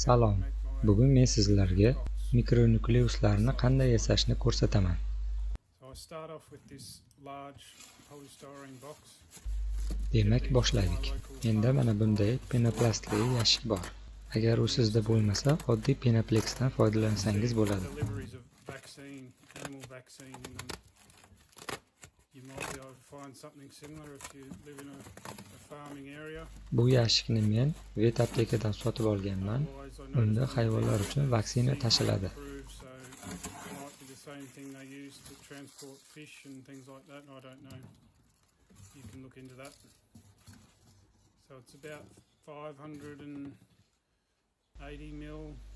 Salom. Bugun men sizlarga mikronukleuslarni qanday yasashni ko'rsataman. Demak, boshladik. Menda mana bunday penoplastli yashik bor. Agar u sizda bo'lmasa, oddiy penopleksdan foydalansangiz bo'ladi. Bu yashikni men vet aptekadan sotib olganman. Unda hayvonlar uchun vaksina tashiladi.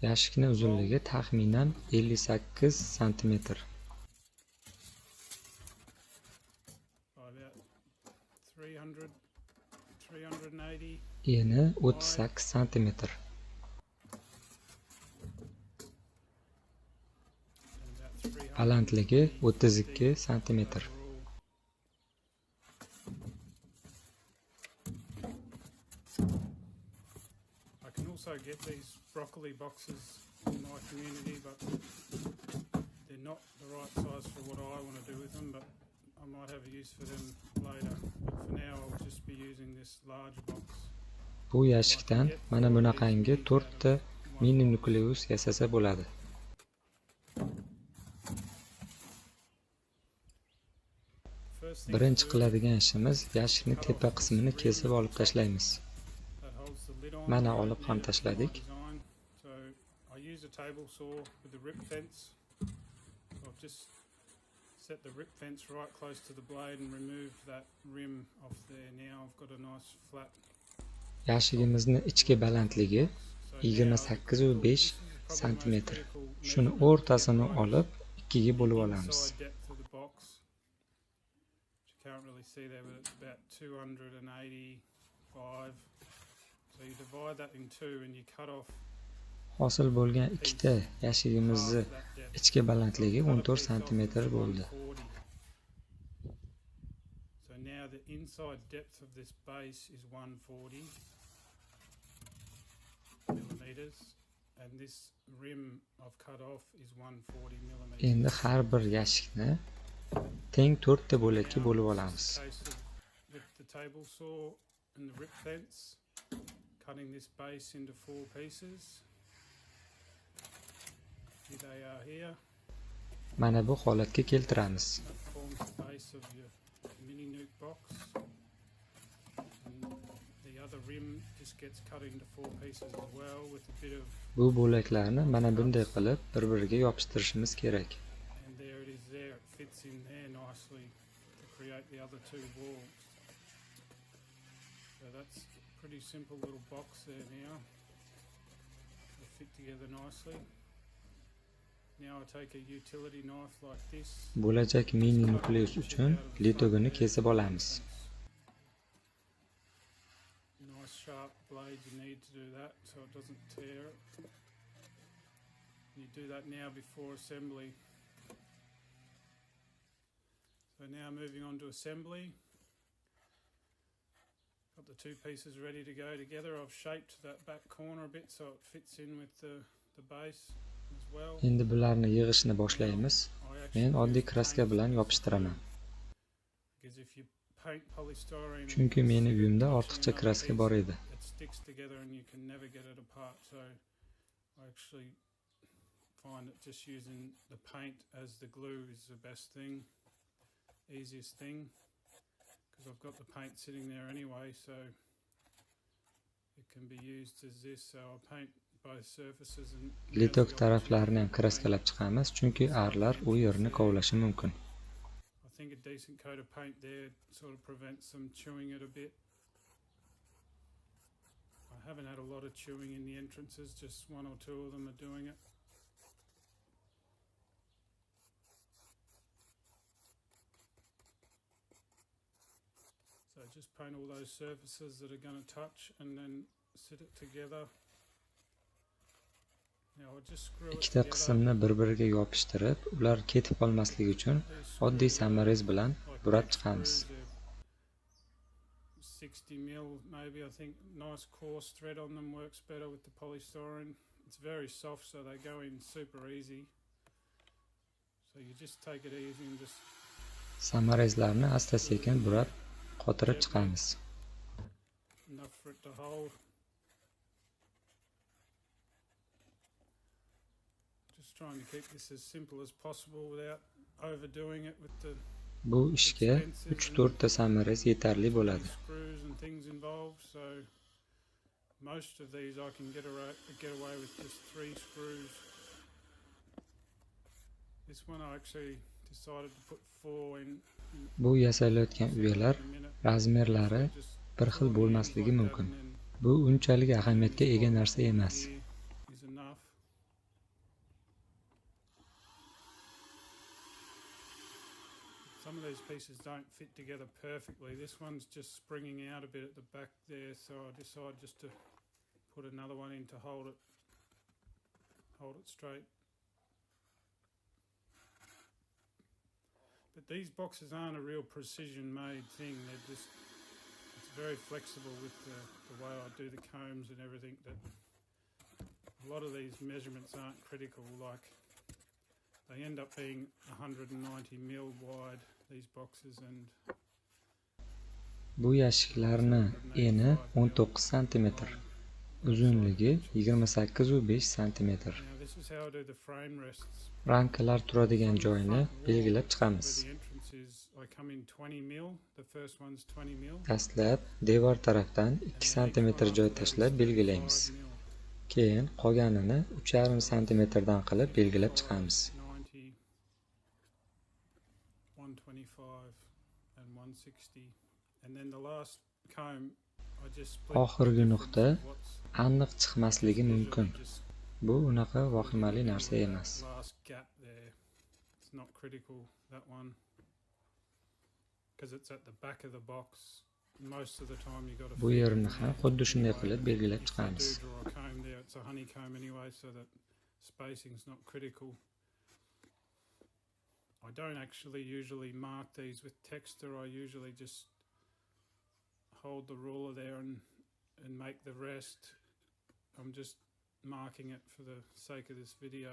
Yashikni uzunligi taxminan 58 sm. Eni 38 sm. Balandligi 32 sm. Get these broccoli boxes in my community, but they're not the right size for what I want to do with them, but I might have a use for them later. But for now I'll just be using this large box. Bu yashikdan mana bunaqangi 4 ta mini nukleus yasasa bo'ladi. Birinchi qiladigan ishimiz yashikni tepa qismini kesib olib tashlaymiz. Mana olib ham tashladik. I use a table saw with the rip fence. I've just set the rip fence right close to the blade and removed that rim off there. Now I've got a nice flat. Yashigimizni ichki balandligi 28.5 sm. Shuni o'rtasini olib ikkiga bo'lib olamiz. Can't really see there, but it's about 285. So you divide that in two and you cut off. Hosil bo'lgan ikkita yashigimizni ichki balandligi 14 sm bo'ldi. So now the inside depth of this base is 140 millimeters and this rim I've cut off is 140 millimeters. Endi har bir yashikni teng 4 ta bo'lakka bo'lib olamiz. With the table saw and the rip fence, cutting this base into 4 pieces. Here they are here. Mana bu holatga keltiramiz. That forms the base of your mini nuke box. And the other rim just gets cut into 4 pieces as well with a bit of. Bu bo'laklarni mana bunday qilib bir-biriga yopishtirishimiz kerak. And there it is there. It fits in there nicely to create the other 2 walls. So that's a pretty simple little box there now. They fit together nicely. Now I take a utility knife like this. Bo'lajak mini nukleus uchun litogini kesib olamiz. Nice sharp blade you need to do that so it doesn't tear it. You do that now before assembly. So now moving on to assembly. Got the 2 pieces ready to go together. I've shaped that back corner a bit so it fits in with the base as well. Endi bularni yig'ishni boshlaymiz. Men oddiy kraska bilan yopishtiraman. Chunki meni uyimda ortiqcha kraska bor edi. It sticks together and you can never get it apart. So I actually find that just using the paint as the glue is the best thing, easiest thing. I've got the paint sitting there anyway, so it can be used as this. So I'll paint both surfaces and Litok taraflarini ham kraskalab chiqamiz, chunki arlar u yerni kovlashi mumkin. I think a decent coat of paint there sort of prevents them chewing it a bit. I haven't had a lot of chewing in the entrances, just 1 or 2 of them are doing it. So just paint all those surfaces that are going to touch and then sit it together. Now I just screw it Ikkita qismni bir-biriga yopishtirib, ular ketib qolmasligi uchun oddiy samarez bilan burab chiqamiz. 60 mil, maybe. I think nice coarse thread on them works better with the polystyrene. It's very soft, so they go in super easy. So you just take it easy and just Samarezlarni asta-sekin burab, qotirib chiqamiz. enough for it to hold. Just trying to keep this as simple as possible without overdoing it with the Bu ishga 3-4 ta samarez yetarli bo'ladi. screws and things involved. So most of these I can get away with just 3 screws. This one I actually decided to put 4 in. Bu yasalayotgan uyalar razmerlari bir xil bo'lmasligi mumkin. Bu unchalik ahamiyatga ega narsa emas. Is enough. Some of these pieces don't fit together perfectly. This one's just springing out a bit at the back there, so I decided just to put another one in to hold it straight. But these boxes aren't a real precision-made thing. It's very flexible with the way I do the combs and everything. That a lot of these measurements aren't critical. Like they end up being 190 mil wide. These boxes and Bu yashiklarni eni 19 cm, uzunligi 28.5 cm. now this is how I do the frame rests. Ramkalar turadigan joyini belgilab chiqamiz. The entrance is I come in 20 mil. The first one's 20 mil. Dastlab devor tarafdan 2 cm joy tashlab belgilaymiz. Keyin qolganini 3,5 cm dan qilib belgilab chiqamiz. 90, 125 and 160. And then the last comb I just split Oxirgi the nuqta difference of what's aniq chiqmasligi mumkin. just Bu unaqa vahimali narsa emas. last gap there. It's not critical, that one, because it's at the back of the box. Most of the time you got to Bu yerini ham xuddi shunday qilib belgilab if you chiqamiz. do draw a comb there, it's a honeycomb anyway, so that spacing's not critical. I don't actually usually mark these with texture. I usually just hold the ruler there and make the rest. I'm just marking it for the sake of this video,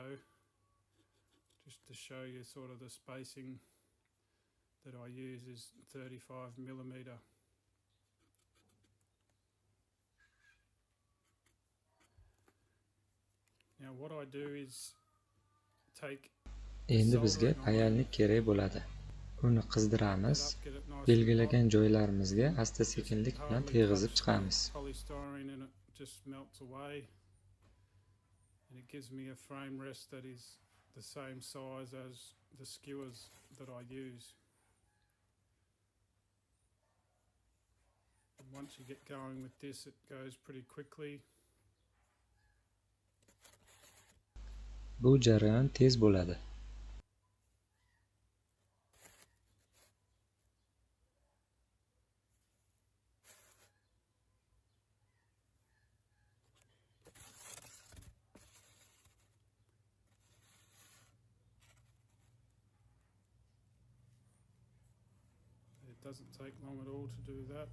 just to show you sort of the spacing that I use is 35 millimeter. Now what I do is take Endi bizga payalnik kerak bo'ladi. Uni qizdiramiz. get it nice Belgilagan joylarimizga asta-sekinlik bilan teg'izib chiqamiz. polystyrene and it just melts away, and it gives me a frame rest that is the same size as the skewers that I use. And once you get going with this, it goes pretty quickly. Bu jarayon tez bo'ladi. It doesn't take long at all to do that.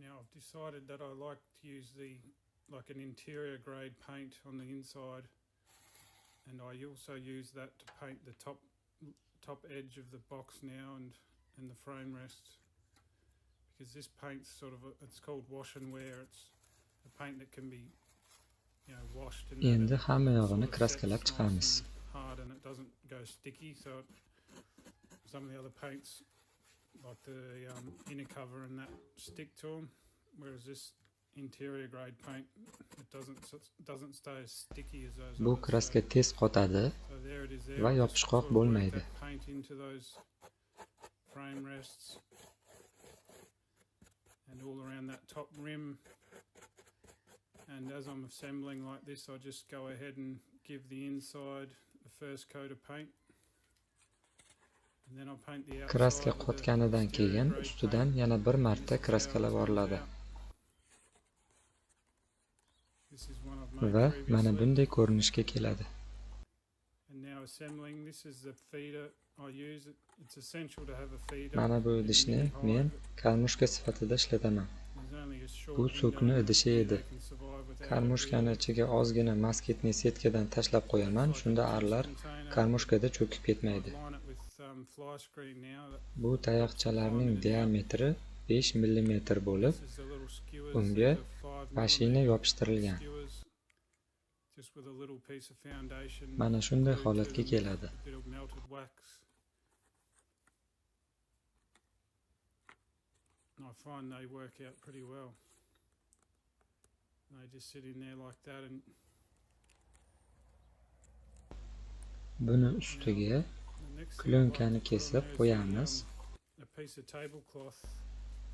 Now I've decided that I like to use like an interior grade paint on the inside, and I also use that to paint the top edge of the box now and the frame rests, because this paint's sort of it's called wash and wear. It's a paint that can be, you know, washed and Endi hamma sort yog'ini of kraskalab sets chiqamiz. nice and hard, and it doesn't go sticky. So some of the other paints, like the inner cover and that, stick to them, whereas this interior grade paint, it doesn't stay as sticky as those Bu others. kraska tez qotadi So there it is there. va I just yopishqoq sort of work bo'lmaydi. that paint into those frame rests and all around that top rim. And as I'm assembling like this, I just go ahead and give the inside the first coat of paint. And then I'll paint the outside Kraska with the qotganidan keyin exterior grade ustidan paint. yana bir marta This is how it kraskalab comes oriladi. out. This is one I've made va mana previously. bunday ko'rinishga keladi. And now assembling, this is the feeder I use. It's essential to have a feeder. Mana bu in idishni any hive. men karmushka sifatida ishlataman. There's only a short Bu window so'kni in idishi here edi. they can survive without a Karmushkani feeder. ichiga ozgina moskitni setkadan tashlab qo'yaman, shunda arlar karmushkada cho'kib ketmaydi. I line it with fly screen now. Bu tayoqchalarning diametri 5 mm bo'lib, This is the little skewers. unga These are 5 mashina millimeter yopishtirilgan. skewers, just with a little piece of foundation. Mana shunday glued to holatga them, keladi. a bit of melted wax. And I find they work out pretty well. They just sit in there like that, and Buni ustiga the next thing I Klyonkani like to put on kesib there is qo'yamiz. a piece of tablecloth.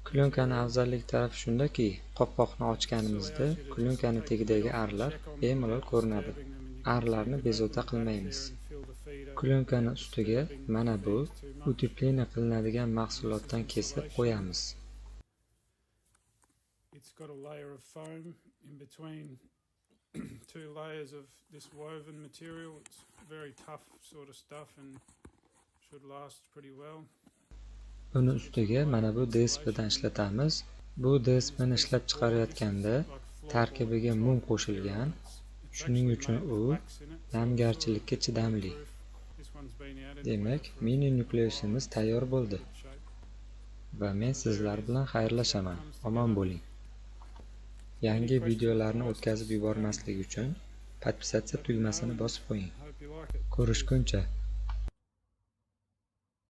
Klyonkani afzallik tarafi shundaki, qopqoqni ochganimizda klyonkani tagidagi arlar bemalol ko'rinadi. Arlarni bezovta qilmaymiz. Klyonkani ustiga mana bu utepleniya qilinadigan mahsulotdan kesib qo'yamiz. It's got a layer of foam in between two layers of this woven material. It's very tough sort of stuff and should last pretty well. Buni ustiga mana bu DSPdan ishlatamiz. Bu DSPni ishlab chiqarayotganda tarkibiga mum qo'shilgan. Shuning uchun u namgarchilikka chidamli. Demak, mini nukleusimiz tayyor bo'ldi. Va men sizlar bilan xayrlashaman. Omon bo'ling. Yangi videolarni o'tkazib yubormaslik uchun podpisatsiya tugmasini bosib qo'ying. Ko'rishguncha